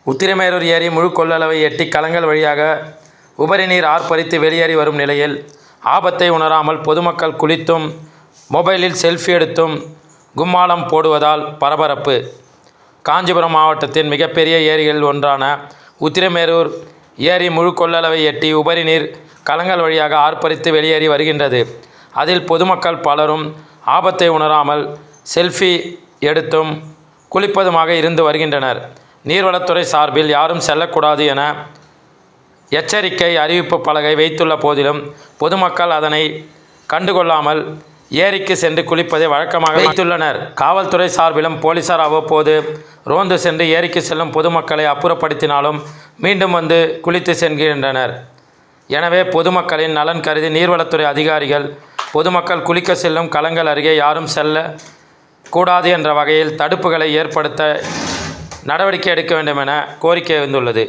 உத்திரமேரூர் ஏரி முழு கொள்ளளவை எட்டி கலங்கள் வழியாக உபரி நீர் ஆர்ப்பரித்து வெளியேறி வரும் நிலையில் ஆபத்தை உணராமல் பொதுமக்கள் குளித்தும் மொபைலில் செல்ஃபி எடுத்தும் கும்மாளம் போடுவதால் பரபரப்பு. காஞ்சிபுரம் மாவட்டத்தின் மிகப்பெரிய ஏரிகளில் ஒன்றான உத்திரமேரூர் ஏரி முழு கொள்ளளவை எட்டி உபரி நீர் கலங்கள் வழியாக ஆர்ப்பரித்து வெளியேறி வருகின்றது. அதில் பொதுமக்கள் பலரும் ஆபத்தை உணராமல் செல்ஃபி எடுத்தும் குளிப்பதுமாக இருந்து வருகின்றனர். நீர்வளத்துறை சார்பில் யாரும் செல்லக்கூடாது என எச்சரிக்கை அறிவிப்பு பலகை வைத்துள்ள போதிலும் பொதுமக்கள் அதனை கண்டுகொள்ளாமல் ஏரிக்கு சென்று குளிப்பதை வழக்கமாக வைத்துள்ளனர். காவல்துறை சார்பிலும் போலீசார் அவ்வப்போது ரோந்து சென்று ஏரிக்கு செல்லும் பொதுமக்களை அப்புறப்படுத்தினாலும் மீண்டும் வந்து குளித்து செல்கின்றனர். எனவே பொதுமக்களின் நலன் கருதி நீர்வளத்துறை அதிகாரிகள் பொதுமக்கள் குளிக்க செல்லும் கலங்கள் அருகே யாரும் செல்ல கூடாது என்ற வகையில் தடுப்புகளை ஏற்படுத்த நடவடிக்கை எடுக்க வேண்டும் என கோரிக்கை வந்துள்ளது.